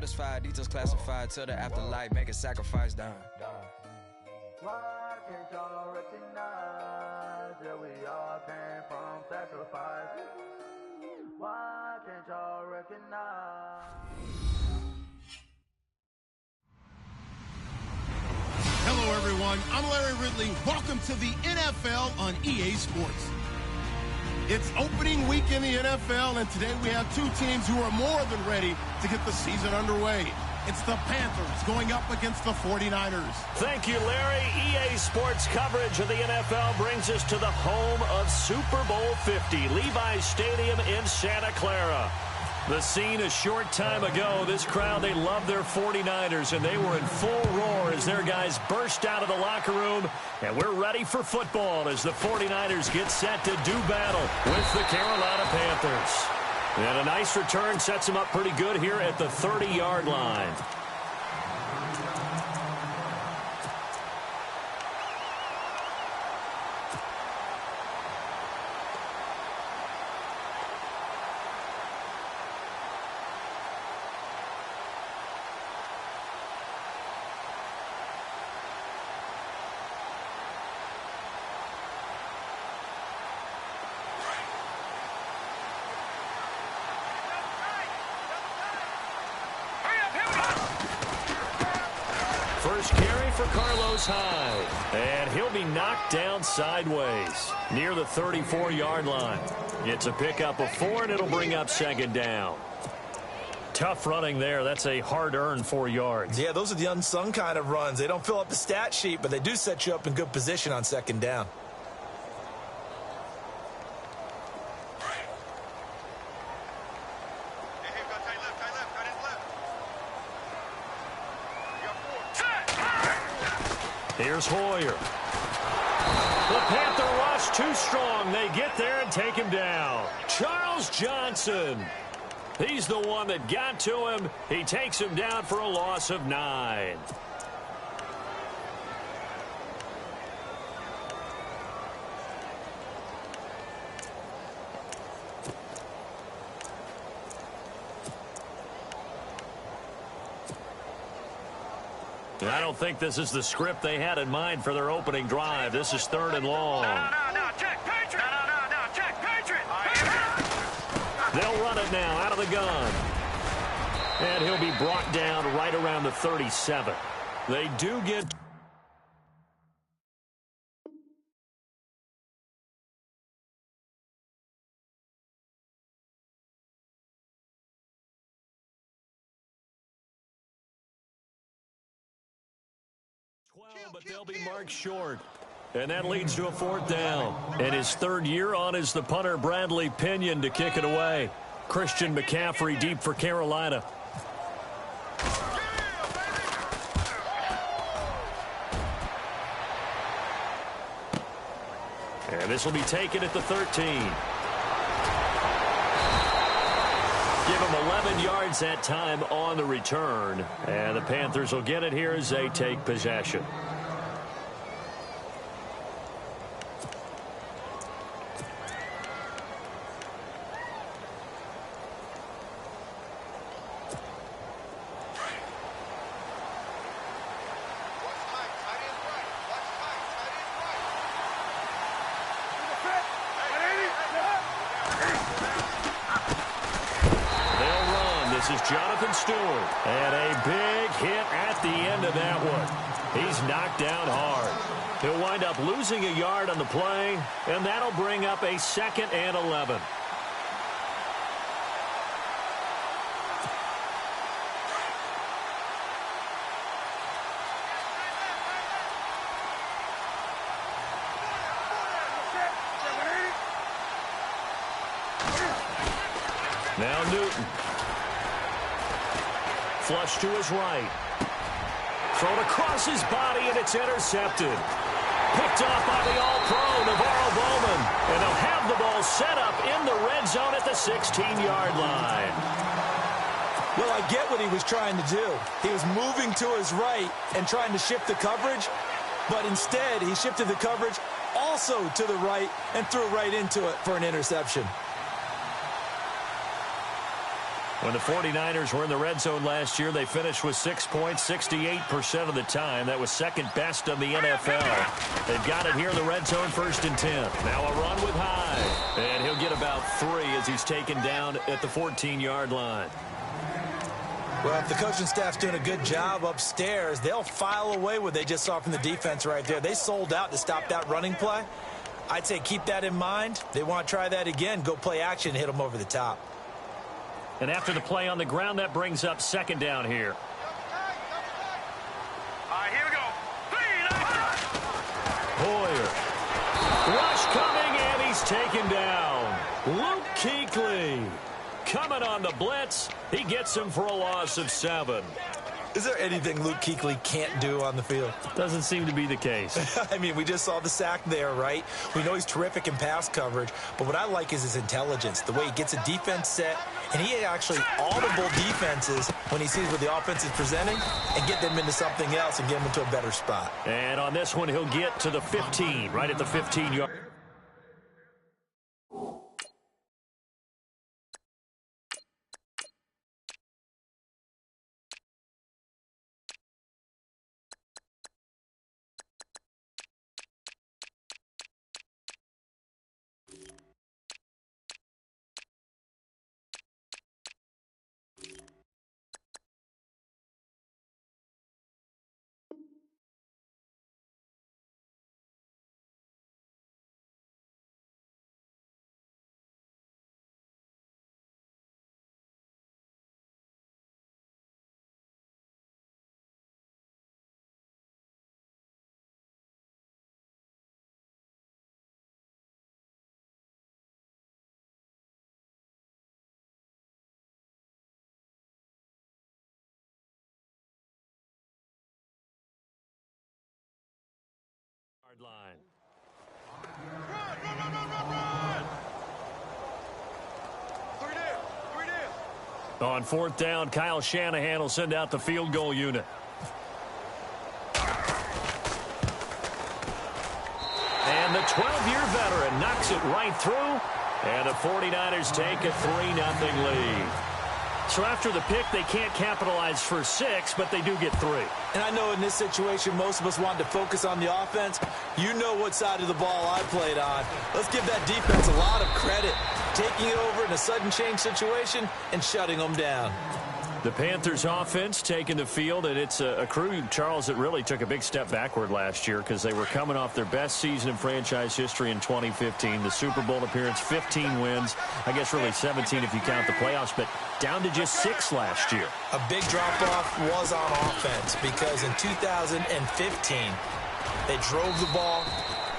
satisfied, details classified. Till the afterlife, make a sacrifice down. Why can't y'all recognize that we all came from sacrifice? Why can't y'all recognize? Hello, everyone. I'm Larry Ridley. Welcome to the NFL on EA Sports. It's opening week in the NFL, and today we have two teams who are more than ready to get the season underway. It's the Panthers going up against the 49ers. Thank you, Larry. EA Sports coverage of the NFL brings us to the home of Super Bowl 50, Levi's Stadium in Santa Clara. The scene a short time ago, this crowd, they love their 49ers, and they were in full roar as their guys burst out of the locker room. And we're ready for football as the 49ers get set to do battle with the Carolina Panthers. And a nice return sets them up pretty good here at the 30-yard line. First carry for Carlos Hyde, and he'll be knocked down sideways near the 34-yard line. It's a pickup of 4, and it'll bring up second down. Tough running there. That's a hard-earned 4 yards. Yeah, those are the unsung kind of runs. They don't fill up the stat sheet, but they do set you up in good position on second down. Here's Hoyer. The Panther rush too strong. They get there and take him down. Charles Johnson. He's the one that got to him. He takes him down for a loss of 9. I don't think this is the script they had in mind for their opening drive. This is 3rd and long. No, check Patriot. No, check Patriot. They'll run it now out of the gun. And he'll be brought down right around the 37. They do get... but they'll be marked short. And that leads to a 4th down. And his 3rd year on is the punter, Bradley Pinion, to kick it away. Christian McCaffrey deep for Carolina. And this will be taken at the 13. Give him 11 yards that time on the return. And the Panthers will get it here as they take possession. And a big hit at the end of that one. He's knocked down hard. He'll wind up losing a yard on the play, and that'll bring up a 2nd and 11. Now Newton. Flush to his right. Thrown across his body, and it's intercepted. Picked off by the All-Pro, Navarro Bowman. And they'll have the ball set up in the red zone at the 16-yard line. Well, I get what he was trying to do. He was moving to his right and trying to shift the coverage, but instead he shifted the coverage also to the right and threw right into it for an interception. When the 49ers were in the red zone last year, they finished with 6 points 68% of the time. That was second best in the NFL. They've got it here in the red zone, 1st and 10. Now a run with Hyde. And he'll get about 3 as he's taken down at the 14-yard line. Well, if the coaching staff's doing a good job upstairs, they'll file away what they just saw from the defense right there. They sold out to stop that running play. I'd say keep that in mind. They want to try that again. Go play action and hit them over the top. And after the play on the ground, that brings up 2nd down here. All right, here we go. Hoyer. Rush coming, and he's taken down. Luke Kuechly coming on the blitz. He gets him for a loss of 7. Is there anything Luke Kuechly can't do on the field? Doesn't seem to be the case. I mean, we just saw the sack there, right? We know he's terrific in pass coverage, but what I like is his intelligence, the way he gets a defense set, and he actually audible defenses when he sees what the offense is presenting and get them into something else and get them into a better spot. And on this one, he'll get to the 15, right at the 15-yard. Line. On 4th down, Kyle Shanahan will send out the field goal unit. And the 12-year veteran knocks it right through, and the 49ers take a 3-0 lead. So after the pick, they can't capitalize for 6, but they do get 3. And I know in this situation, most of us wanted to focus on the offense. You know what side of the ball I played on. Let's give that defense a lot of credit, taking it over in a sudden change situation and shutting them down. The Panthers offense taking the field, and it's a crew, Charles, that really took a big step backward last year because they were coming off their best season in franchise history in 2015. The Super Bowl appearance, 15 wins. I guess really 17 if you count the playoffs, but down to just 6 last year. A big drop-off was on offense because in 2015, they drove the ball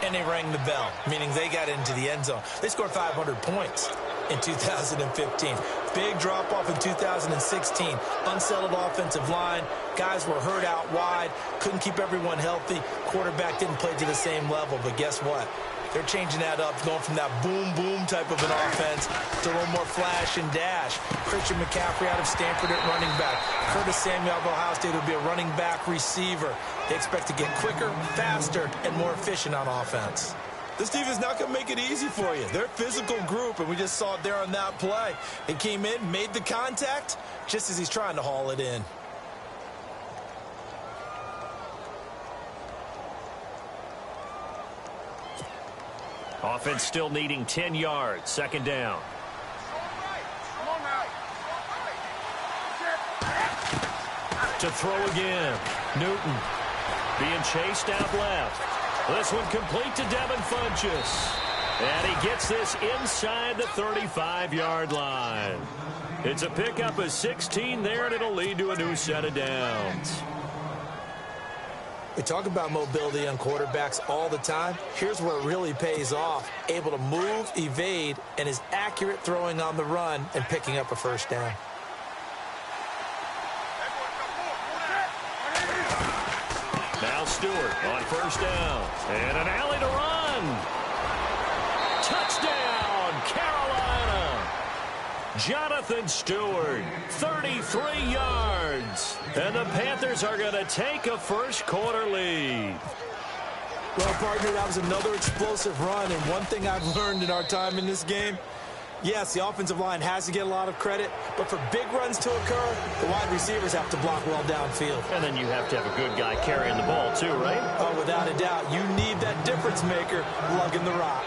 and they rang the bell, meaning they got into the end zone. They scored 500 points in 2015. Big drop-off in 2016. Unsettled offensive line. Guys were hurt out wide. Couldn't keep everyone healthy. Quarterback didn't play to the same level. But guess what? They're changing that up, going from that boom-boom type of an offense to a little more flash and dash. Christian McCaffrey out of Stanford at running back. Curtis Samuel of Ohio State will be a running back receiver. They expect to get quicker, faster, and more efficient on offense. This defense is not going to make it easy for you. They're a physical group, and we just saw it there on that play. They came in, made the contact, just as he's trying to haul it in. Offense still needing 10 yards. 2nd down. To throw again. Newton being chased out left. This one complete to Devin Funchess. And he gets this inside the 35-yard line. It's a pickup of 16 there, and it'll lead to a new set of downs. We talk about mobility on quarterbacks all the time. Here's where it really pays off. Able to move, evade, and is accurate throwing on the run and picking up a 1st down. Now Stewart on 1st down. And an alley to run. Touchdown, Carolina. Jonathan Stewart, 33 yards. And the Panthers are going to take a 1st quarter lead. Well, partner, that was another explosive run. And one thing I've learned in our time in this game, Yes, the offensive line has to get a lot of credit, but for big runs to occur, the wide receivers have to block well downfield. And then you have to have a good guy carrying the ball too, right? Oh, without a doubt. You need that difference maker lugging the rock.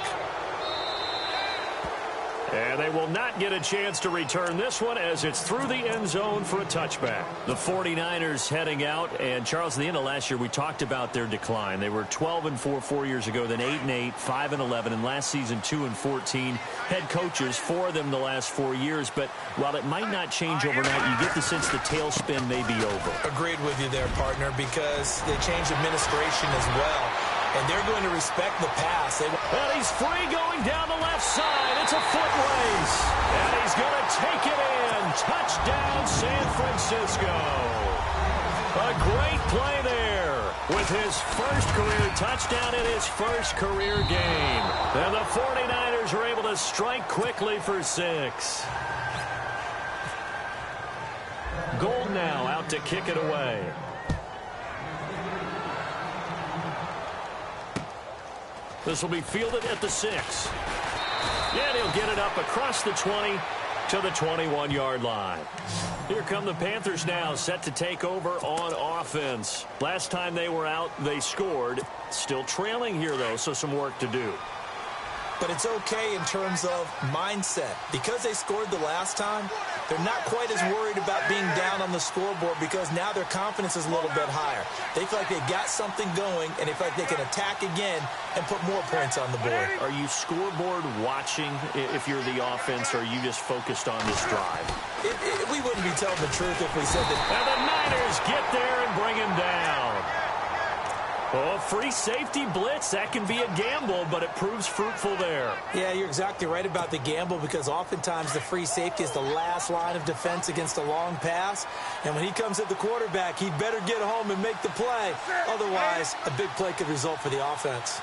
And they will not get a chance to return this one as it's through the end zone for a touchback. The 49ers heading out. And, Charles, at the end of last year, we talked about their decline. They were 12-4 4 years ago, then 8-8, 5-11, and last season 2-14. Head coaches, 4 of them the last 4 years. But while it might not change overnight, you get the sense the tailspin may be over. Agreed with you there, partner, because they changed administration as well. And they're going to respect the pass. And he's free going down the left side. It's a foot race. And he's going to take it in. Touchdown, San Francisco. A great play there with his first career touchdown in his first career game. And the 49ers are able to strike quickly for 6. Gold now out to kick it away. This will be fielded at the 6. And he'll get it up across the 20 to the 21-yard line. Here come the Panthers now, set to take over on offense. Last time they were out, they scored. Still trailing here, though, so some work to do. But it's okay in terms of mindset. Because they scored the last time, they're not quite as worried about being down on the scoreboard because now their confidence is a little bit higher. They feel like they've got something going, and they feel like they can attack again and put more points on the board. Are you scoreboard watching if you're the offense, or are you just focused on this drive? We wouldn't be telling the truth if we said that. And the Niners get there and bring him down. Oh, free safety blitz, that can be a gamble, but it proves fruitful there. Yeah, you're exactly right about the gamble because oftentimes the free safety is the last line of defense against a long pass. And when he comes at the quarterback, he'd better get home and make the play. Otherwise, a big play could result for the offense.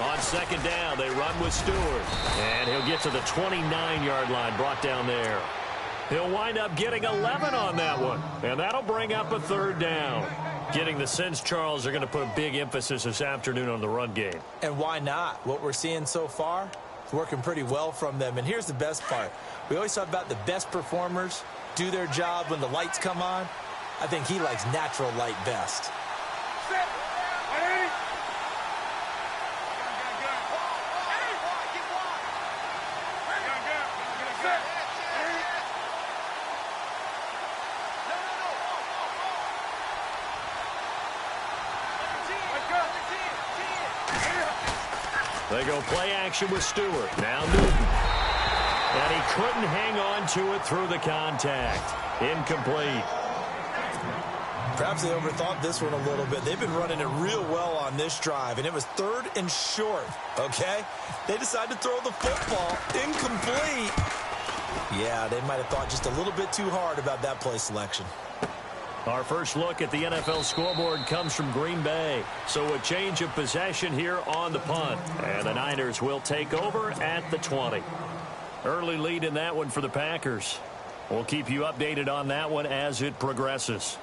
On second down, they run with Stewart. And he'll get to the 29-yard line, brought down there. He'll wind up getting 11 on that one. And that'll bring up a third down. Getting the sense, Charles, they're going to put a big emphasis this afternoon on the run game. And why not? What we're seeing so far is working pretty well from them. And here's the best part. We always talk about the best performers do their job when the lights come on. I think he likes natural light best. They go play action with Stewart. Now Newton. And he couldn't hang on to it through the contact. Incomplete. Perhaps they overthought this one a little bit. They've been running it real well on this drive, and it was 3rd and short, okay? They decided to throw the football. Incomplete. Yeah, they might have thought just a little bit too hard about that play selection. Our first look at the NFL scoreboard comes from Green Bay. So a change of possession here on the punt. And the Niners will take over at the 20. Early lead in that one for the Packers. We'll keep you updated on that one as it progresses.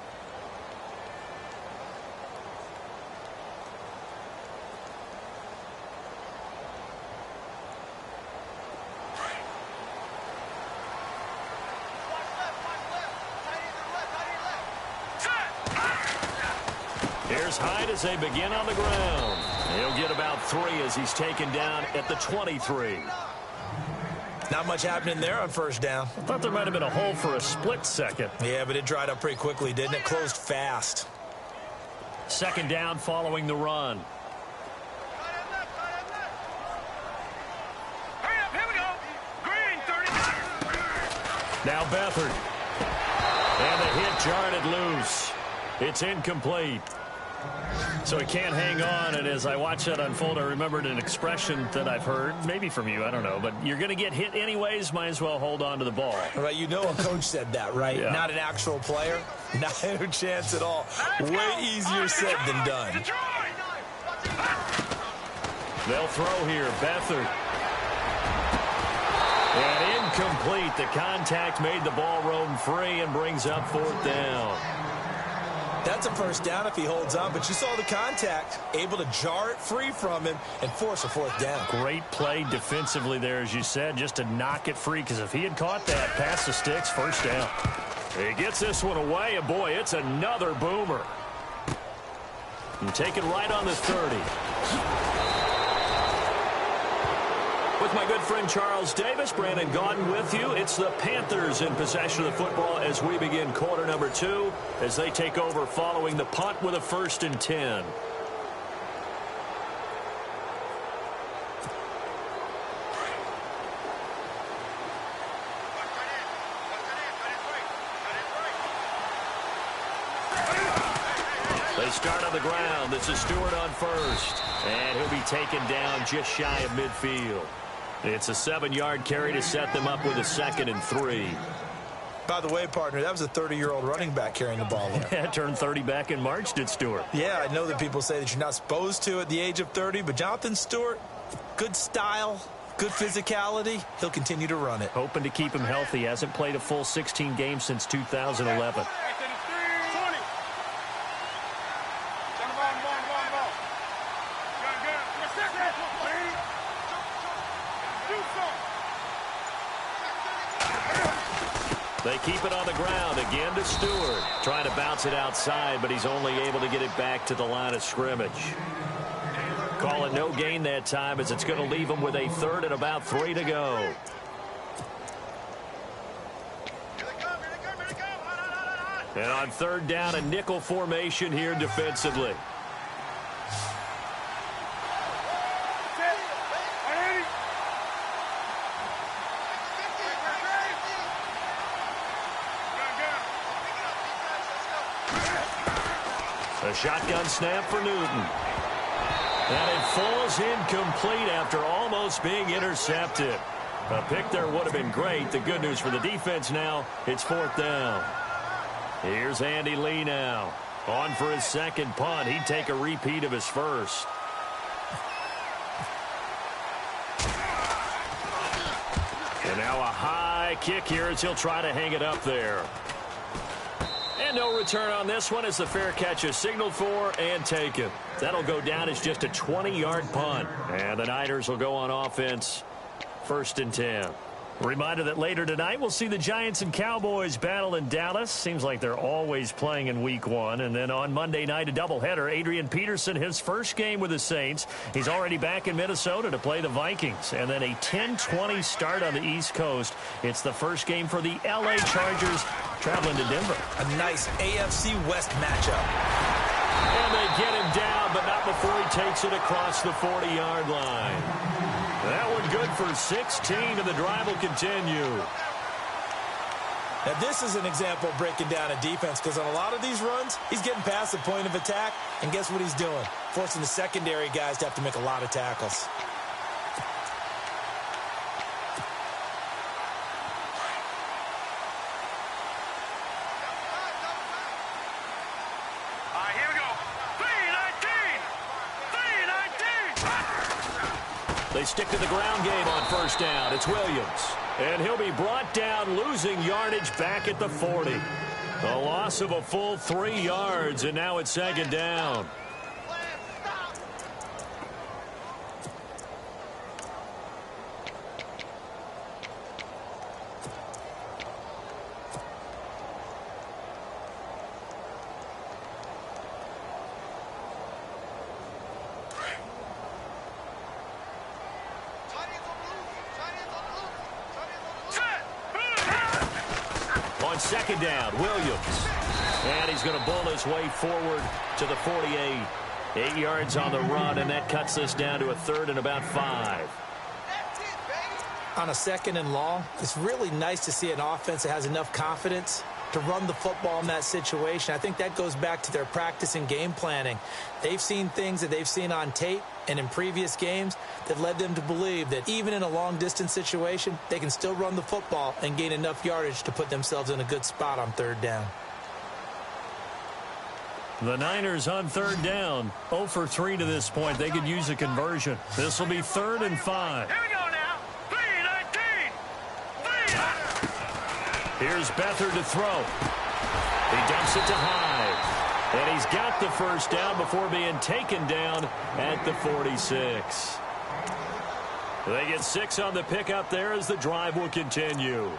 Here's Hyde as they begin on the ground. He'll get about 3 as he's taken down at the 23. Not much happening there on first down. I thought there might have been a hole for a split second. Yeah, but it dried up pretty quickly, didn't it? Closed fast. Second down following the run. Hurry up, here we go. Green, 30. Now Beathard. And the hit jarred it loose. It's incomplete. So he can't hang on, and as I watch that unfold, I remembered an expression that I've heard, maybe from you, I don't know, but you're going to get hit anyways, might as well hold on to the ball. Right, you know a coach said that, right? Yeah. Not an actual player. Not a chance at all. Way easier said than done. They'll throw here, Beathard. And incomplete. The contact made the ball roam free and brings up 4th down. That's a first down if he holds on, but you saw the contact, able to jar it free from him and force a fourth down. Great play defensively there, as you said, just to knock it free, because if he had caught that, past the sticks, first down. He gets this one away, and boy, it's another boomer. And take it right on the 30. With my good friend Charles Davis, Brandon Gaudin with you. It's the Panthers in possession of the football as we begin quarter number 2 as they take over following the punt with a 1st and 10. They start on the ground. This is Stewart on first. And he'll be taken down just shy of midfield. It's a 7-yard carry to set them up with a 2nd and 3. By the way, partner, that was a 30-year-old running back carrying the ball there. Yeah, turned 30 back in March, did Stewart. Yeah, I know that people say that you're not supposed to at the age of 30, but Jonathan Stewart, good style, good physicality. He'll continue to run it. Hoping to keep him healthy. Hasn't played a full 16 games since 2011. They keep it on the ground again to Stewart. Trying to bounce it outside, but he's only able to get it back to the line of scrimmage. Call it no gain that time as it's going to leave him with a 3rd and about 3 to go. And on 3rd down, a nickel formation here defensively. A shotgun snap for Newton. And it falls incomplete after almost being intercepted. A pick there would have been great. The good news for the defense now, it's 4th down. Here's Andy Lee now. On for his 2nd punt. He'd take a repeat of his 1st. And now a high kick here as he'll try to hang it up there. And no return on this one as the fair catch is signaled for and taken. That'll go down as just a 20-yard punt. And the Niners will go on offense, 1st and 10. Reminder that later tonight we'll see the Giants and Cowboys battle in Dallas. Seems like they're always playing in week 1. And then on Monday night, a doubleheader. Adrian Peterson, his first game with the Saints. He's already back in Minnesota to play the Vikings. And then a 10-20 start on the East Coast. It's the first game for the L.A. Chargers traveling to Denver. A nice AFC West matchup. And they get him down, but not before he takes it across the 40-yard line. That one good for 16, and the drive will continue. Now, this is an example of breaking down a defense, because on a lot of these runs, he's getting past the point of attack, and guess what he's doing? Forcing the secondary guys to have to make a lot of tackles. Here we go. 3-19. They stick to the ground game on 1st down. It's Williams. And he'll be brought down, losing yardage back at the 40. A loss of a full 3 yards, and now it's 2nd down. On 2nd down, Williams. And he's going to bull his way forward to the 48. 8 yards on the run, and that cuts this down to a 3rd and about 5. On a 2nd and long, it's really nice to see an offense that has enough confidence to run the football in that situation. I think that goes back to their practice and game planning. They've seen things that they've seen on tape and in previous games that led them to believe that even in a long-distance situation, they can still run the football and gain enough yardage to put themselves in a good spot on 3rd down. The Niners on 3rd down, 0 for 3 to this point. They could use a conversion. This will be 3rd and 5. Here we go now. 3-19. 3-19. Here's Beathard to throw. He dumps it to Hyde. And he's got the first down before being taken down at the 46. They get 6 on the pickup there as the drive will continue.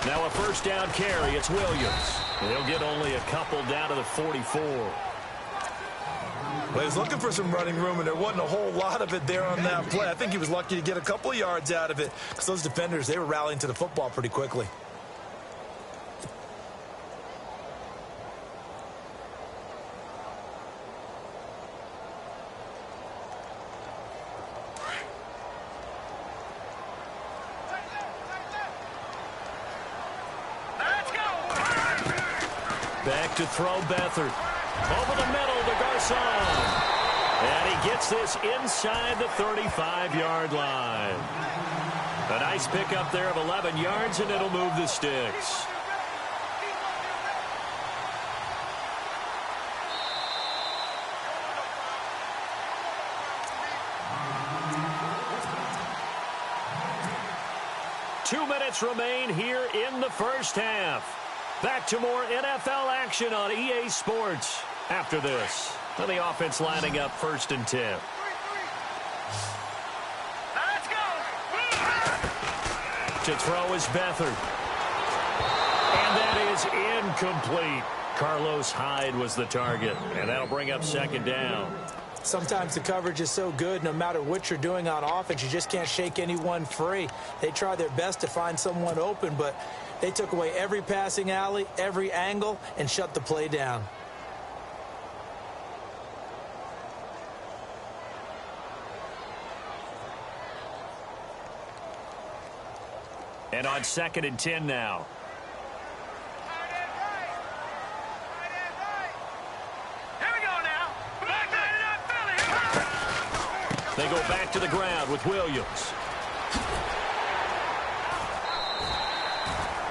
Now a first down carry. It's Williams. He'll get only a couple down to the 44. Well, he was looking for some running room, and there wasn't a whole lot of it there on that play. I think he was lucky to get a couple of yards out of it because those defenders, they were rallying to the football pretty quickly. Back to throw Beathard. Over the middle to Garcon. And he gets this inside the 35-yard line. A nice pickup there of 11 yards, and it'll move the sticks. Two minutes remain here in the first half. Back to more NFL action on EA Sports after this. And the offense lining up 1st and 10. Let's go. To throw is Beathard. And that is incomplete. Carlos Hyde was the target. And that'll bring up 2nd down. Sometimes the coverage is so good, no matter what you're doing on offense, you just can't shake anyone free. They try their best to find someone open, but they took away every passing alley, every angle, and shut the play down. And on 2nd and 10 now. They go back to the ground with Williams.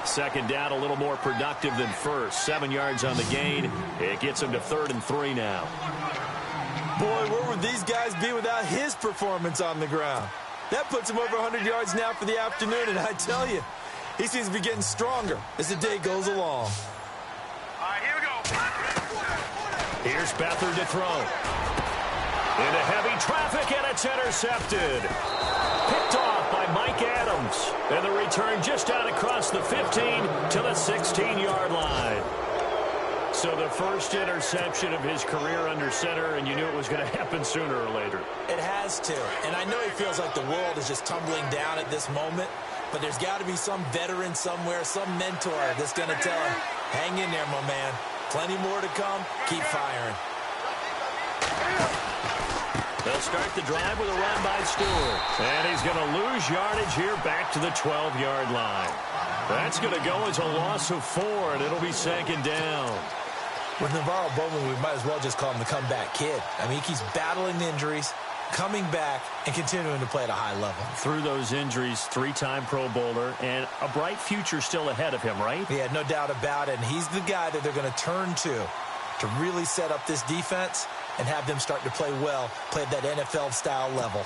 2nd down, a little more productive than first. 7 yards on the gain. It gets them to 3rd and 3 now. Boy, where would these guys be without his performance on the ground? That puts him over 100 yards now for the afternoon, and I tell you, he seems to be getting stronger as the day goes along. All right, here we go. Here's Beathard to throw. Into heavy traffic, and it's intercepted. Picked off by Mike Adams. And the return just out across the 15 to the 16-yard line. So the first interception of his career under center, and you knew it was going to happen sooner or later. It has to. And I know he feels like the world is just tumbling down at this moment, but there's got to be some veteran somewhere, some mentor that's going to tell him, hang in there, my man. Plenty more to come. Keep firing. They'll start the drive with a run by Stewart. And he's going to lose yardage here back to the 12-yard line. That's going to go as a loss of 4, and it'll be 2nd down. With Navarro Bowman, we might as well just call him the comeback kid. I mean, he keeps battling injuries, coming back, and continuing to play at a high level. Through those injuries, 3-time Pro Bowler, and a bright future still ahead of him, right? Yeah, no doubt about it. And he's the guy that they're going to turn to really set up this defense and have them start to play well, play at that NFL-style level.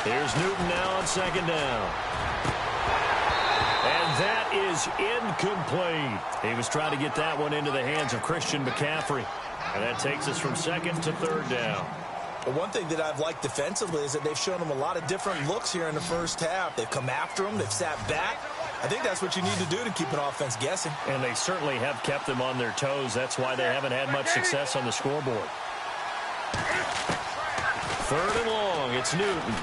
Here's Newton now on 2nd down. And that is incomplete. He was trying to get that one into the hands of Christian McCaffrey. And that takes us from 2nd to 3rd down. But one thing that I've liked defensively is that they've shown them a lot of different looks here in the first half. They've come after them. They've sat back. I think that's what you need to do to keep an offense guessing. And they certainly have kept them on their toes. That's why they haven't had much success on the scoreboard. 3rd and long. It's Newton.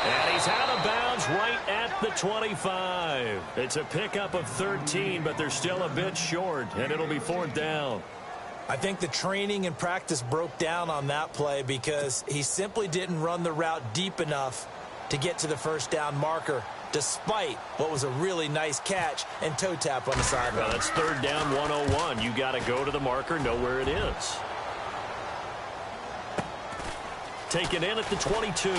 And he's out of bounds right at the 25. It's a pickup of 13, but they're still a bit short, and it'll be 4th down. I think the training and practice broke down on that play because he simply didn't run the route deep enough to get to the first down marker, despite what was a really nice catch and toe tap on the sideline. Well, that's 3rd down 101. You got to go to the marker, know where it is. taken in at the 22.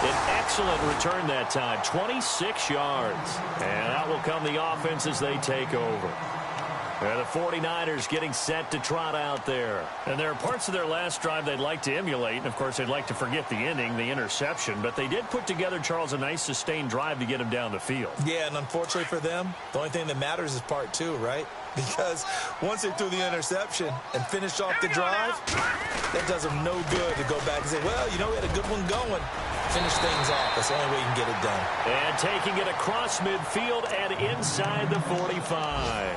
An excellent return that time, 26 yards. And out will come the offense as they take over. And the 49ers getting set to trot out there. And there are parts of their last drive they'd like to emulate. And, of course, they'd like to forget the ending, the interception. But they did put together, Charles, a nice sustained drive to get him down the field. Yeah, and unfortunately for them, the only thing that matters is part two, right? Because once they threw the interception and finished off the drive, that does them no good to go back and say, well, you know, we had a good one going. Finish things off. That's the only way you can get it done. And taking it across midfield and inside the 45.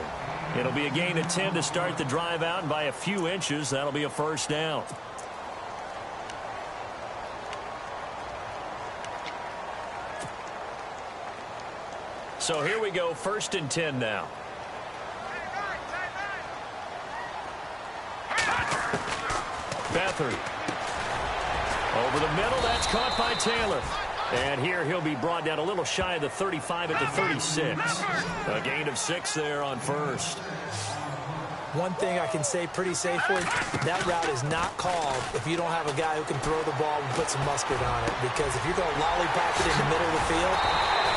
It'll be a gain of 10 to start the drive out, and by a few inches, that'll be a first down. So here we go, 1st and 10 now. Beathard. Over the middle, that's caught by Taylor. And here he'll be brought down a little shy of the 35 at the 36. A gain of 6 there on first. One thing I can say pretty safely, that route is not called if you don't have a guy who can throw the ball and put some mustard on it. Because if you're going to lollipop it in the middle of the field,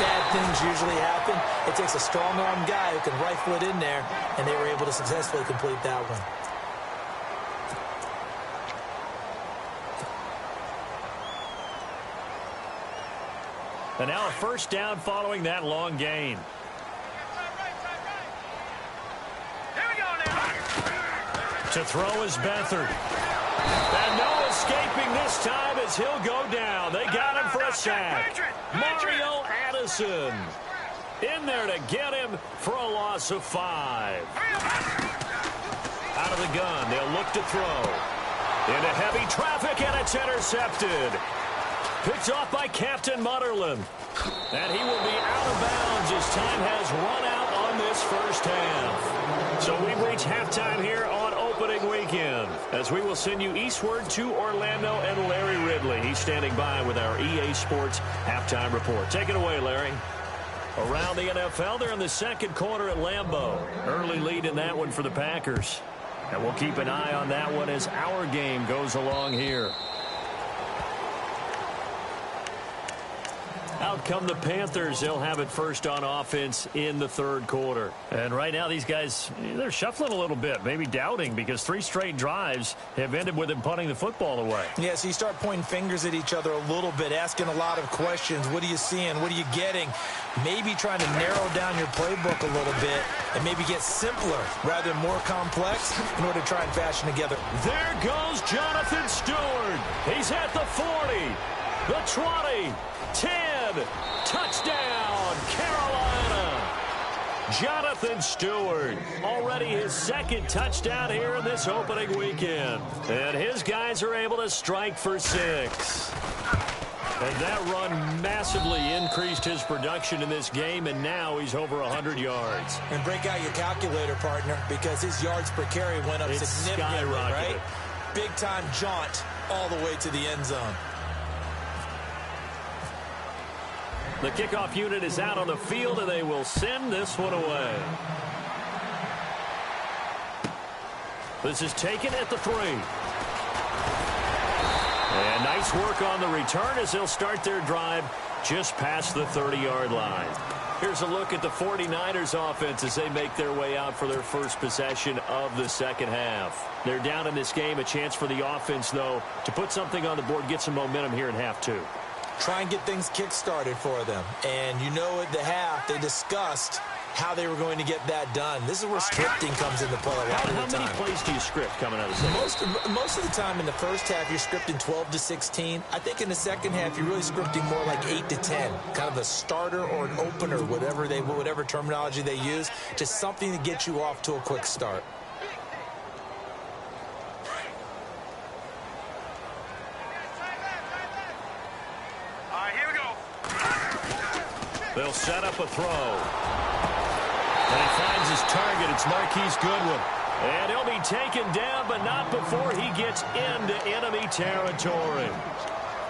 bad things usually happen. It takes a strong-armed guy who can rifle it in there, and they were able to successfully complete that one. And now a first down following that long gain. Here we go now. To throw is Beathard. And no escaping this time as he'll go down. They got him for a sack. Mario Addison in there to get him for a loss of 5. Out of the gun, they'll look to throw. Into heavy traffic, and it's intercepted. Picked off by Captain Mutterland. And he will be out of bounds as time has run out on this first half. So we've reached halftime here on opening weekend, as we will send you eastward to Orlando and Larry Ridley. He's standing by with our EA Sports halftime report. Take it away, Larry. Around the NFL, they're in the second quarter at Lambeau. Early lead in that one for the Packers. And we'll keep an eye on that one as our game goes along here. Out come the Panthers. They'll have it first on offense in the third quarter. And right now these guys, they're shuffling a little bit, maybe doubting, because 3 straight drives have ended with them punting the football away. Yeah, so you start pointing fingers at each other a little bit, asking a lot of questions. What are you seeing? What are you getting? Maybe trying to narrow down your playbook a little bit and maybe get simpler rather than more complex in order to try and fashion together. There goes Jonathan Stewart. He's at the 40, the 20, 10, touchdown, Carolina. Jonathan Stewart, already his second touchdown here in this opening weekend. And his guys are able to strike for 6. And that run massively increased his production in this game, and now he's over 100 yards. And break out your calculator, partner, because his yards per carry went up significantly, right? Big-time jaunt all the way to the end zone. The kickoff unit is out on the field, and they will send this one away. This is taken at the 3. And nice work on the return as they'll start their drive just past the 30-yard line. Here's a look at the 49ers offense as they make their way out for their first possession of the second half. They're down in this game. A chance for the offense, though, to put something on the board, get some momentum here in half 2. Try and get things kick-started for them. And you know at the half, they discussed how they were going to get that done. This is where scripting comes into play a lot of the time. How many plays do you script coming out of the second? Most of the time in the first half, you're scripting 12 to 16. I think in the second half, you're really scripting more like 8 to 10. Kind of a starter or an opener, whatever terminology they use. Just something to get you off to a quick start. They'll set up a throw. And he finds his target. It's Marquise Goodwin. And he'll be taken down, but not before he gets into enemy territory.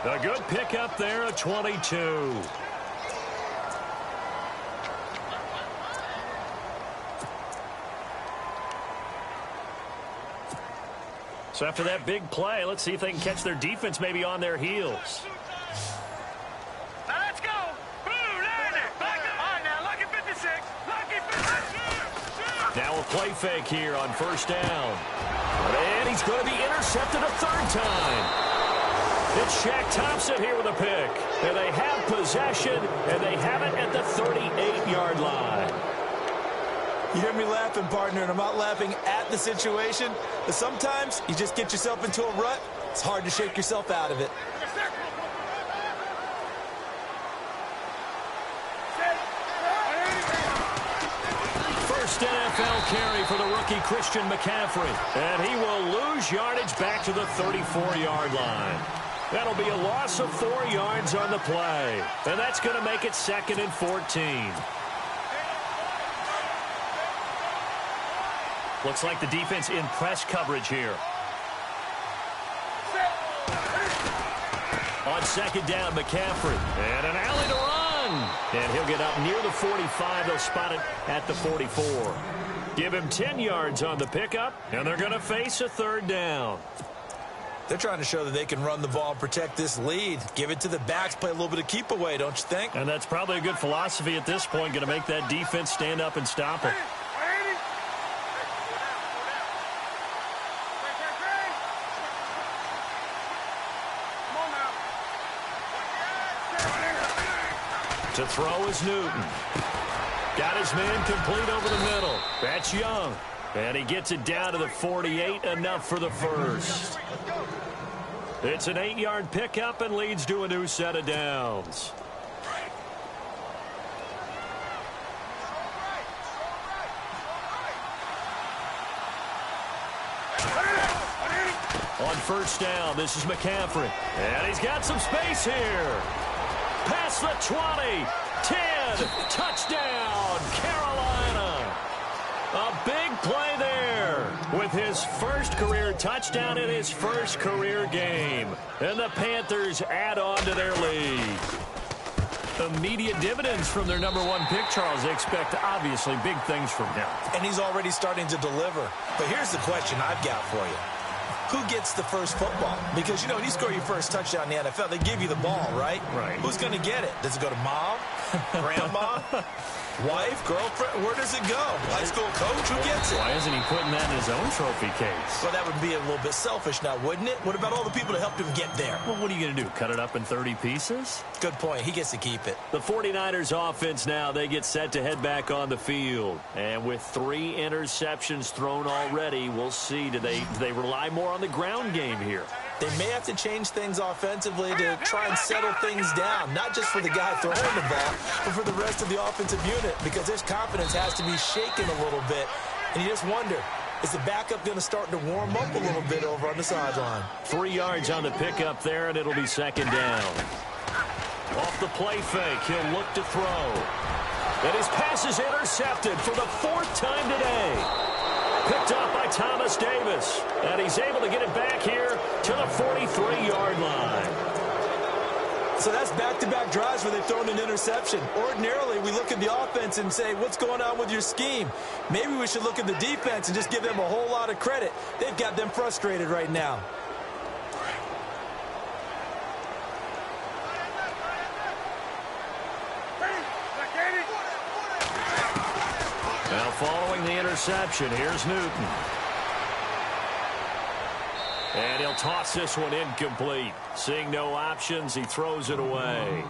A good pickup there at 22. So after that big play, let's see if they can catch their defense maybe on their heels. Now let's go. Blue, line it. Back up. All right, now, lucky 56. Lucky 56. Now a play fake here on first down. And he's going to be intercepted a third time. It's Shaq Thompson here with a pick. And they have possession, and they have it at the 38-yard line. You hear me laughing, partner, and I'm not laughing at the situation, but sometimes you just get yourself into a rut. It's hard to shake yourself out of it. First NFL carry for the rookie Christian McCaffrey. And he will lose yardage back to the 34-yard line. That'll be a loss of 4 yards on the play. And that's going to make it 2nd and 14. Looks like the defense in press coverage here. On 2nd down, McCaffrey. And an alley to run. And he'll get up near the 45. They'll spot it at the 44. Give him 10 yards on the pickup, and they're going to face a 3rd down. They're trying to show that they can run the ball and protect this lead. Give it to the backs, play a little bit of keep away, don't you think? And that's probably a good philosophy at this point, going to make that defense stand up and stop it. To throw is Newton. Got his man complete over the middle. That's Young. And he gets it down to the 48, enough for the first. It's an 8-yard pickup and leads to a new set of downs. On first down, this is McCaffrey. And he's got some space here. Past the 20, 10, touchdown, Carolina. A big play there with his first career touchdown in his first career game. And the Panthers add on to their lead. Immediate dividends from their #1 pick, Charles. They expect, obviously, big things from him. And he's already starting to deliver. But here's the question I've got for you. Who gets the first football? Because, you know, when you score your first touchdown in the NFL, they give you the ball, right? Right. Who's going to get it? Does it go to mom, grandma, wife, girlfriend? Where does it go? High school coach? Who gets it? Why isn't he putting that in his own trophy case? Well, that would be a little bit selfish now, wouldn't it? What about all the people that helped him get there? Well, what are you going to do, cut it up in 30 pieces? Good point. He gets to keep it. The 49ers offense now, they get set to head back on the field. And with 3 interceptions thrown already, we'll see. Do they rely more on the ground game here? They may have to change things offensively to try and settle things down, not just for the guy throwing the ball, but for the rest of the offensive unit, because his confidence has to be shaken a little bit. And you just wonder, is the backup going to start to warm up a little bit over on the sideline? 3 yards on the pickup there, and it'll be 2nd down. Off the play fake, he'll look to throw. And his pass is intercepted for the 4th time today. Picked up by Thomas Davis. And he's able to get it back here to the 43-yard line. So that's back-to-back drives where they've thrown an interception. Ordinarily, we look at the offense and say, what's going on with your scheme? Maybe we should look at the defense and just give them a whole lot of credit. They've got them frustrated right now. Now following the interception, here's Newton. And he'll toss this one incomplete. Seeing no options, he throws it away.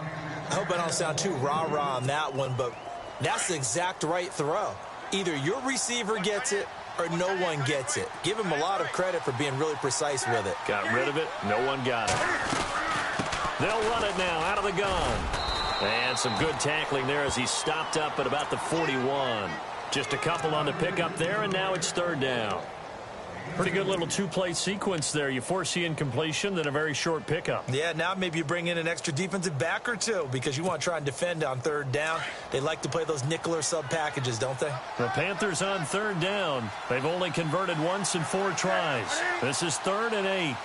I hope I don't sound too rah-rah on that one, but that's the exact right throw. Either your receiver gets it or no one gets it. Give him a lot of credit for being really precise with it. Got rid of it. No one got it. They'll run it now out of the gun. And some good tackling there as he stopped up at about the 41. Just a couple on the pickup there, and now it's 3rd down. Pretty good little 2-play sequence there. You force the incompletion, then a very short pickup. Yeah, now maybe you bring in an extra defensive back or two because you want to try and defend on 3rd down. They like to play those nickel or sub packages, don't they? The Panthers on 3rd down. They've only converted once in 4 tries. This is 3rd and 8.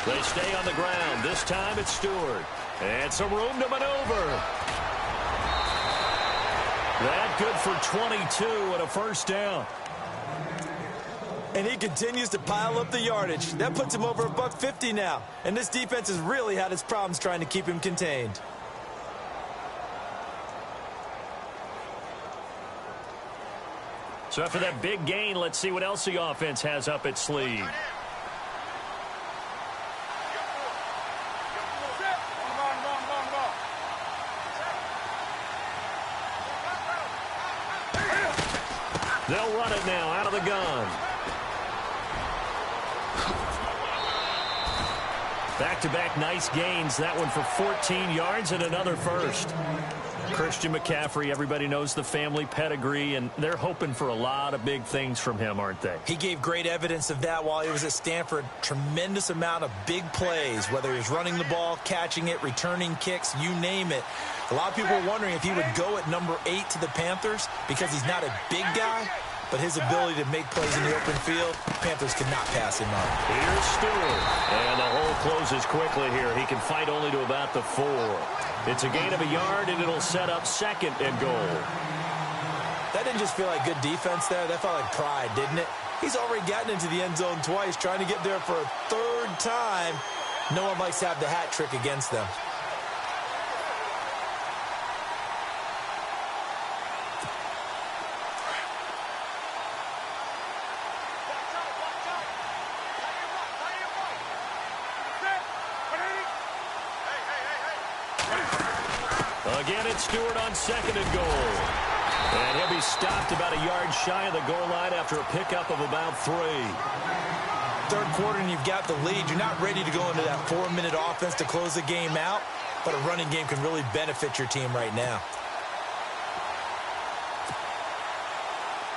They stay on the ground. This time it's Stewart. And some room to maneuver. That good for 22 and a first down. And he continues to pile up the yardage. That puts him over $150 now. And this defense has really had its problems trying to keep him contained. So after that big gain, let's see what else the offense has up its sleeve. They'll run it now out of the gun. Back-to-back nice gains. That one for 14 yards and another first. Christian McCaffrey, everybody knows the family pedigree, and they're hoping for a lot of big things from him, aren't they? He gave great evidence of that while he was at Stanford. Tremendous amount of big plays, whether he was running the ball, catching it, returning kicks, you name it. A lot of people were wondering if he would go at number 8 to the Panthers because he's not a big guy, but his ability to make plays in the open field, Panthers could not pass him up. Here's Stewart, and the hole closes quickly here. He can fight only to about the 4. It's a gain of a yard, and it'll set up second and goal. That didn't just feel like good defense there. That felt like pride, didn't it? He's already gotten into the end zone twice, trying to get there for a 3rd time. No one likes to have the hat trick against them. Again, it's Stewart on second and goal. And he'll be stopped about a yard shy of the goal line after a pickup of about 3. 3rd quarter and you've got the lead. You're not ready to go into that 4-minute offense to close the game out, but a running game can really benefit your team right now.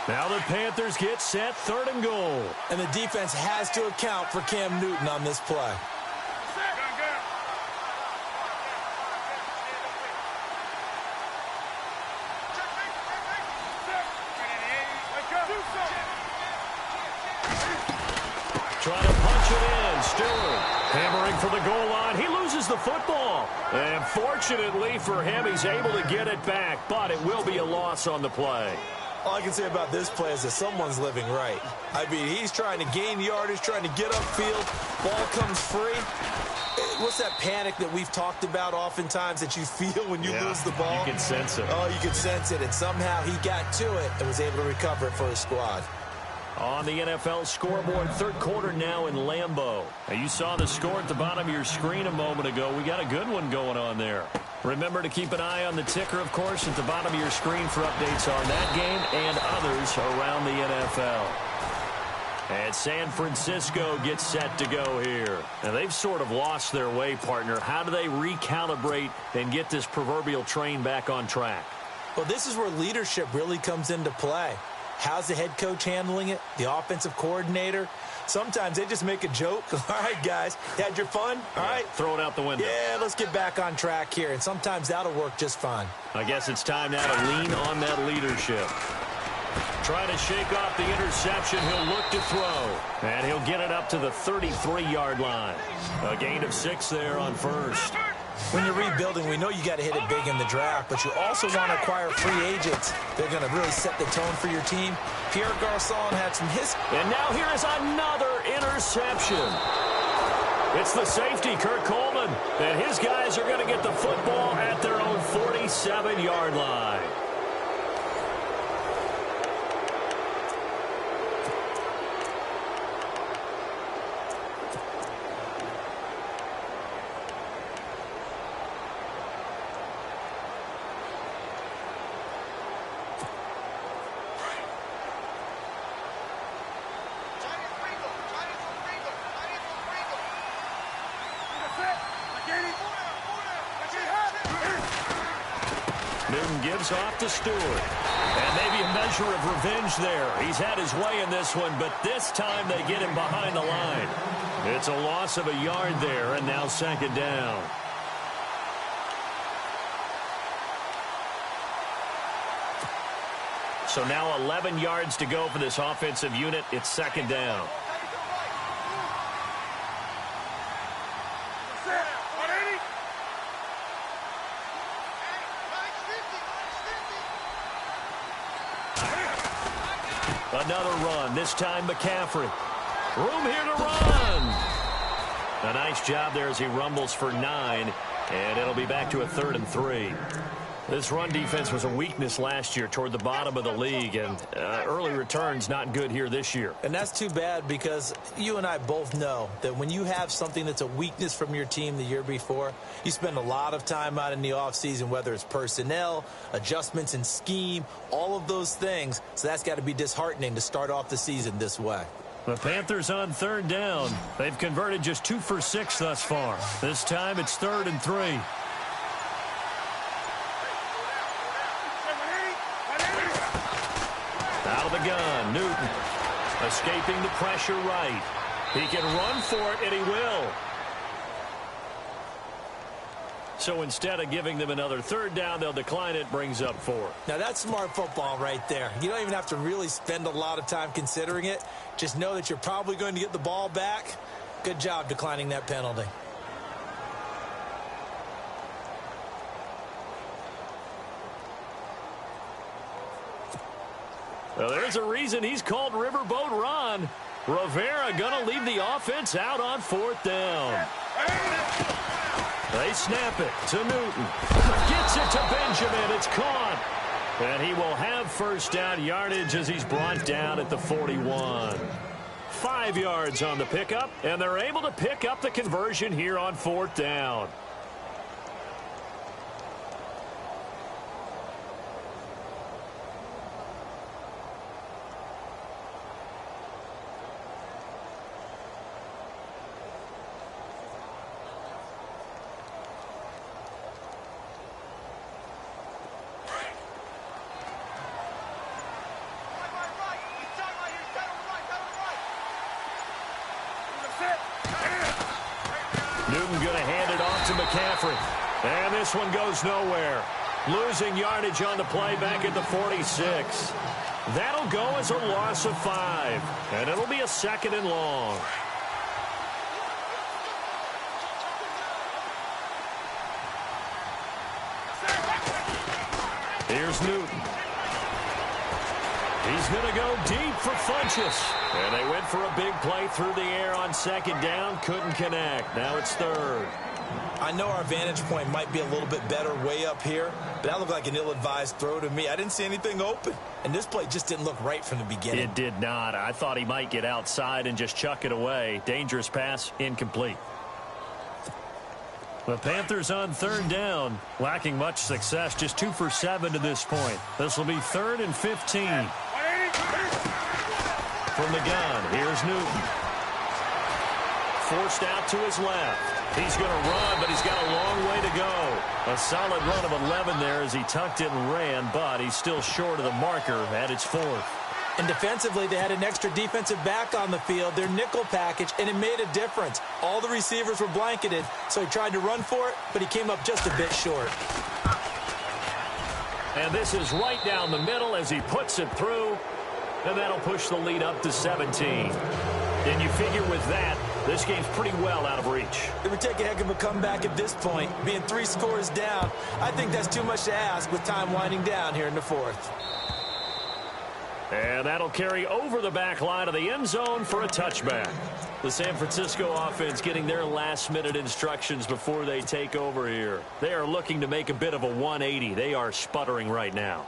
Now the Panthers get set, 3rd and goal. And the defense has to account for Cam Newton on this play. Trying to punch it in. Stewart hammering for the goal line. He loses the football. And fortunately for him, he's able to get it back, but it will be a loss on the play. All I can say about this play is that someone's living right. I mean, he's trying to gain yardage, trying to get upfield. Ball comes free. What's that panic that we've talked about oftentimes that you feel when you lose the ball? You can sense it. Oh, you can sense it. And somehow he got to it and was able to recover it for his squad. On the NFL scoreboard, 3rd quarter now in Lambeau. Now, you saw the score at the bottom of your screen a moment ago. We got a good one going on there. Remember to keep an eye on the ticker, of course, at the bottom of your screen for updates on that game and others around the NFL. And San Francisco gets set to go here. Now, they've sort of lost their way, partner. How do they recalibrate and get this proverbial train back on track? Well, this is where leadership really comes into play. How's the head coach handling it? The offensive coordinator? Sometimes they just make a joke. All right, guys, had your fun? All right. Throw it out the window. Yeah, let's get back on track here. And sometimes that'll work just fine. I guess it's time now to lean on that leadership. Trying to shake off the interception. He'll look to throw. And he'll get it up to the 33-yard line. A gain of 6 there on first. When you're rebuilding, we know you got to hit it big in the draft, but you also want to acquire free agents. They're going to really set the tone for your team. Pierre Garçon had some history. And now here is another interception. It's the safety, Kurt Coleman. And his guys are going to get the football at their own 47-yard line. Newton gives off to Stewart. And maybe a measure of revenge there. He's had his way in this one, but this time they get him behind the line. It's a loss of a yard there, and now 2nd down. So now 11 yards to go for this offensive unit. It's 2nd down. Another run, this time McCaffrey. Room here to run. A nice job there as he rumbles for 9, and it'll be back to a 3rd and 3. This run defense was a weakness last year toward the bottom of the league, and early returns not good here this year. And that's too bad because you and I both know that when you have something that's a weakness from your team the year before, you spend a lot of time out in the offseason, whether it's personnel, adjustments in scheme, all of those things. So that's got to be disheartening to start off the season this way. The Panthers on 3rd down. They've converted just 2 for 6 thus far. This time it's 3rd and 3. Out of the gun, Newton. Escaping the pressure right. He can run for it, and he will. So instead of giving them another 3rd down, they'll decline it, brings up 4. Now, that's smart football right there. You don't even have to really spend a lot of time considering it. Just know that you're probably going to get the ball back. Good job declining that penalty. Well, there's a reason he's called Riverboat Ron. Rivera going to leave the offense out on 4th down. They snap it to Newton. Gets it to Benjamin. It's caught. And he will have 1st down yardage as he's brought down at the 41. 5 yards on the pickup, and they're able to pick up the conversion here on 4th down. Newton going to hand it off to McCaffrey. And this one goes nowhere. Losing yardage on the play back at the 46. That'll go as a loss of 5. And it'll be a 2nd and long. Here's Newton. He's going to go deep for Funchess. And they went for a big play through the air on 2nd down. Couldn't connect. Now it's 3rd. I know our vantage point might be a little bit better way up here, but that looked like an ill-advised throw to me. I didn't see anything open. And this play just didn't look right from the beginning. It did not. I thought he might get outside and just chuck it away. Dangerous pass, incomplete. The Panthers on 3rd down, lacking much success, just 2 for 7 to this point. This will be 3rd and 15. From the gun, here's Newton. Forced out to his left. He's going to run, but he's got a long way to go. A solid run of 11 there as he tucked it and ran, but he's still short of the marker at its 4th. And defensively, they had an extra defensive back on the field, their nickel package, and it made a difference. All the receivers were blanketed, so he tried to run for it, but he came up just a bit short. And this is right down the middle as he puts it through, and that'll push the lead up to 17. And you figure with that, this game's pretty well out of reach. It would take a heck of a comeback at this point. Being 3 scores down, I think that's too much to ask with time winding down here in the 4th. And that'll carry over the back line of the end zone for a touchback. The San Francisco offense getting their last-minute instructions before they take over here. They are looking to make a bit of a 180. They are sputtering right now.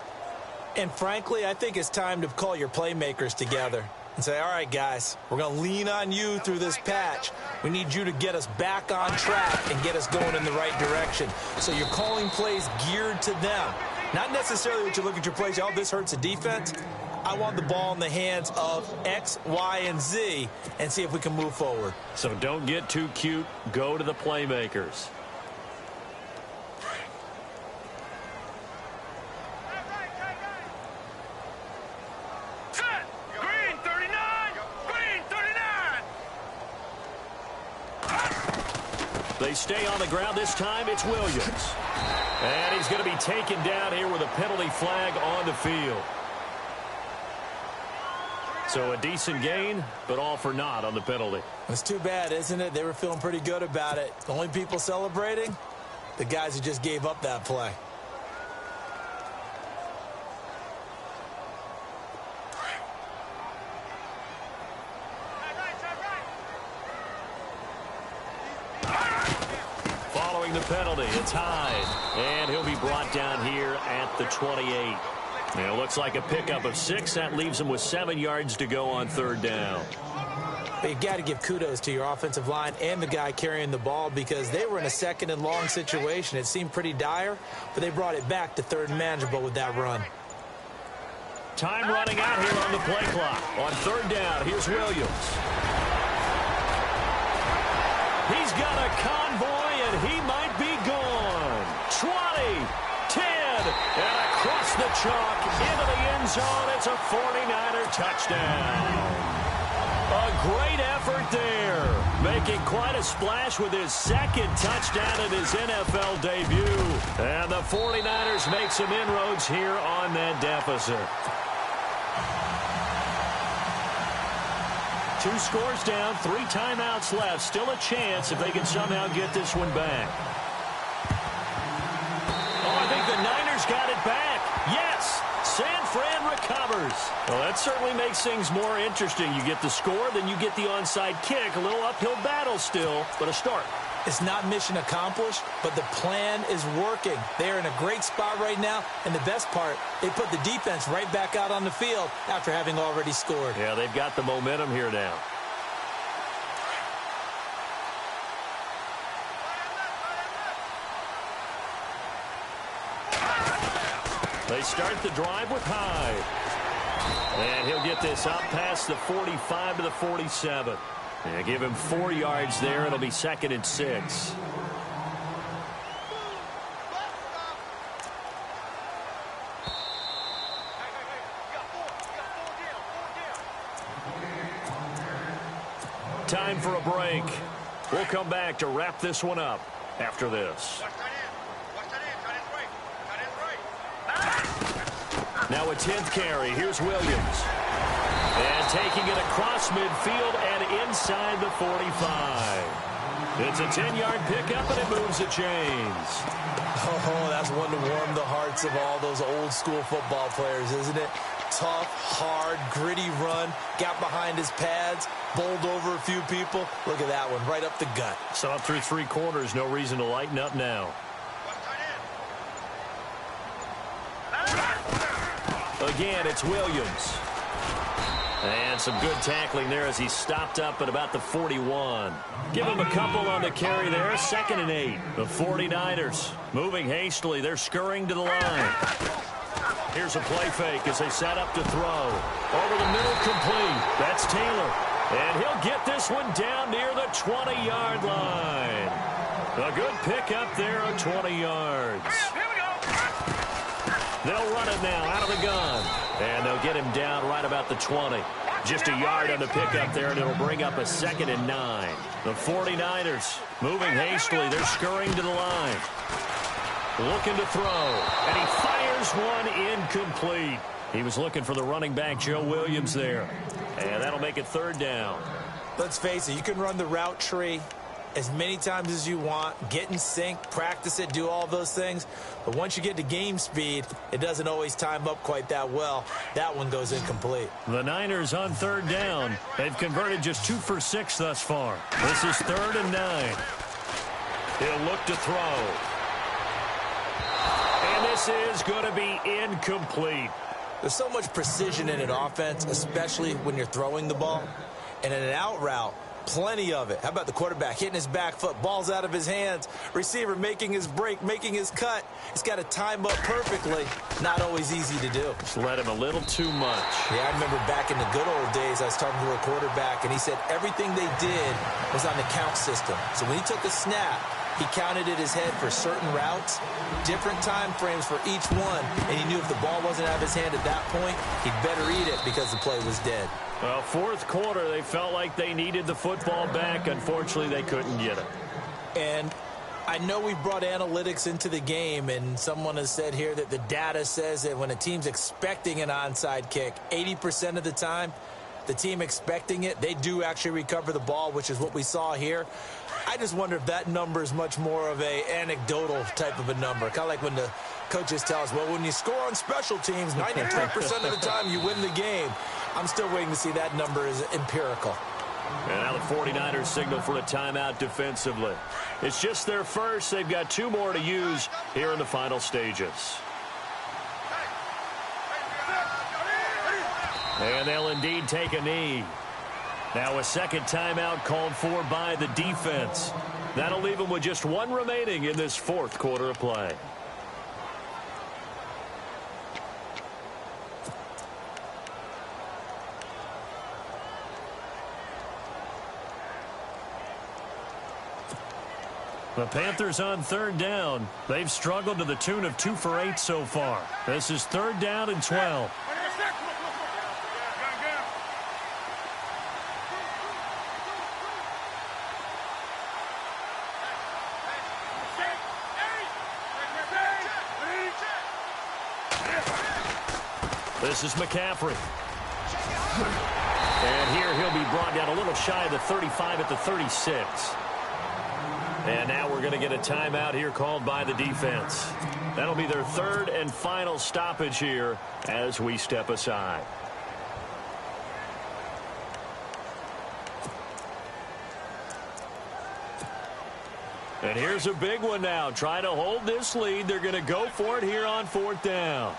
And frankly, I think it's time to call your playmakers together and say, all right, guys, we're going to lean on you through this patch. We need you to get us back on track and get us going in the right direction. So you're calling plays geared to them. Not necessarily what you look at your plays, oh, this hurts the defense. I want the ball in the hands of X, Y, and Z and see if we can move forward. So don't get too cute. Go to the playmakers. Green 39! Green 39! They stay on the ground. This time it's Williams. And he's going to be taken down here with a penalty flag on the field. So a decent gain, but all for naught on the penalty. It's too bad, isn't it? They were feeling pretty good about it. The only people celebrating, the guys who just gave up that play. throwing the penalty. It's Hyde. And he'll be brought down here at the 28. And it looks like a pickup of 6. That leaves him with 7 yards to go on third down. But you got to give kudos to your offensive line and the guy carrying the ball because they were in a second and long situation. It seemed pretty dire, but they brought it back to third and manageable with that run. Time running out here on the play clock. On third down, here's Williams. He's got a convoy, and he might be gone. 20, 10, and across the chalk into the end zone. It's a 49er touchdown. A great effort there, making quite a splash with his second touchdown in his NFL debut. And the 49ers make some inroads here on that deficit. 2 scores down, 3 timeouts left. Still a chance if they can somehow get this one back. Oh, I think the Niners got it back. Yes! San Fran recovers. Well, that certainly makes things more interesting. You get the score, then you get the onside kick. A little uphill battle still, but a start. It's not mission accomplished, but the plan is working. They're in a great spot right now, and the best part, they put the defense right back out on the field after having already scored. Yeah, they've got the momentum here now. They start the drive with Hyde. And he'll get this up past the 45 to the 47. Yeah, give him 4 yards there. It'll be 2nd and 6. Time for a break. We'll come back to wrap this one up after this. Now a 10th carry. Here's Williams. And taking it across midfield and inside the 45. It's a 10-yard pickup, and it moves the chains. Oh, that's one to warm the hearts of all those old-school football players, isn't it? Tough, hard, gritty run. Got behind his pads, bowled over a few people. Look at that one, right up the gut. Saw through 3 quarters. No reason to lighten up now. Again, it's Williams. And some good tackling there as he stopped up at about the 41. Give him a couple on the carry there. 2nd and 8. The 49ers moving hastily. They're scurrying to the line. Here's a play fake as they set up to throw. Over the middle, complete. That's Taylor. And he'll get this one down near the 20-yard line. A good pickup there of 20 yards. They'll run it now out of the gun. And they'll get him down right about the 20. Just a yard on the pickup there, and it'll bring up a 2nd and 9. The 49ers moving hastily. They're scurrying to the line. Looking to throw. And he fires one incomplete. He was looking for the running back, Joe Williams, there. And that'll make it 3rd down. Let's face it, you can run the route tree as many times as you want, get in sync, practice it, do all those things. But once you get to game speed, it doesn't always time up quite that well. That one goes incomplete. The Niners on 3rd down. They've converted just 2 for 6 thus far. This is 3rd and 9. He'll look to throw. And this is going to be incomplete. There's so much precision in an offense, especially when you're throwing the ball. And in an out route, plenty of it. How about the quarterback hitting his back foot, ball's out of his hands, receiver making his break, making his cut. He's got to time up perfectly. Not always easy to do. Just let him a little too much. Yeah, I remember back in the good old days, I was talking to a quarterback, and he said everything they did was on the count system. So when he took a snap, he counted in his head for certain routes, different time frames for each one, and he knew if the ball wasn't out of his hand at that point, he'd better eat it because the play was dead. Well, 4th quarter, they felt like they needed the football back. Unfortunately, they couldn't get it. And I know we brought analytics into the game, and someone has said here that the data says that when a team's expecting an onside kick, 80% of the time, the team expecting it, they do actually recover the ball, which is what we saw here. I just wonder if that number is much more of a anecdotal type of a number. Kind of like when the coaches tell us, well, when you score on special teams, 93% of the time you win the game. I'm still waiting to see that number is empirical. And now the 49ers signal for a timeout defensively. It's just their first. They've got 2 more to use here in the final stages. And they'll indeed take a knee. Now a second timeout called for by the defense. That'll leave them with just 1 remaining in this 4th quarter of play. The Panthers on 3rd down. They've struggled to the tune of 2 for 8 so far. This is 3rd down and 12. This is McCaffrey. And here he'll be brought down a little shy of the 35 at the 36. And now we're going to get a timeout here called by the defense. That'll be their 3rd and final stoppage here as we step aside. And here's a big one now. Trying to hold this lead. They're going to go for it here on 4th down.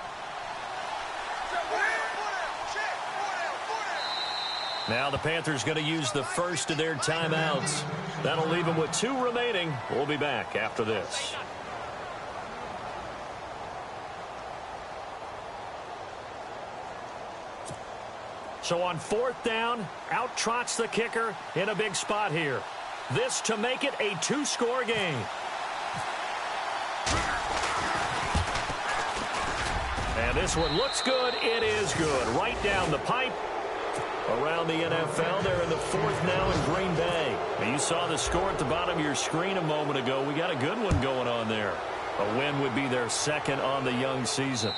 Now the Panthers going to use the first of their timeouts. That'll leave them with 2 remaining. We'll be back after this. So on 4th down, out trots the kicker in a big spot here. This to make it a 2-score game. And this one looks good. It is good. Right down the pipe. Around the NFL, they're in the 4th now in Green Bay. Now you saw the score at the bottom of your screen a moment ago. We got a good one going on there. A win would be their 2nd on the young season.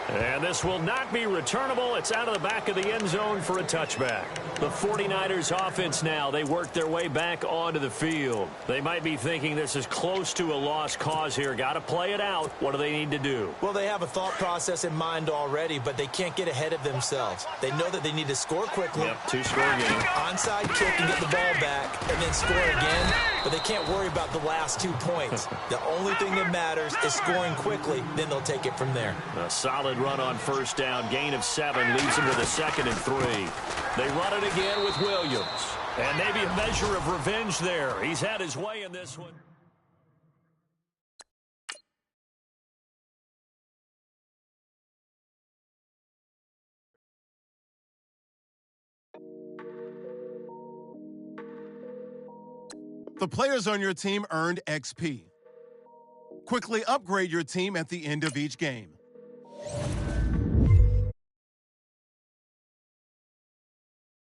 And this will not be returnable. It's out of the back of the end zone for a touchback. The 49ers offense now, they work their way back onto the field. They might be thinking this is close to a lost cause here. Got to play it out. What do they need to do? Well, they have a thought process in mind already, but they can't get ahead of themselves. They know that they need to score quickly. Yep, 2-score game. Onside kick and get the ball back, and then score again. But they can't worry about the last 2 points. The only thing that matters is scoring quickly. Then they'll take it from there. A solid run on 1st down. Gain of 7 leaves them with a 2nd and 3. They run it again with Williams. And maybe a measure of revenge there. He's had his way in this one. The players on your team earned XP. Quickly upgrade your team at the end of each game.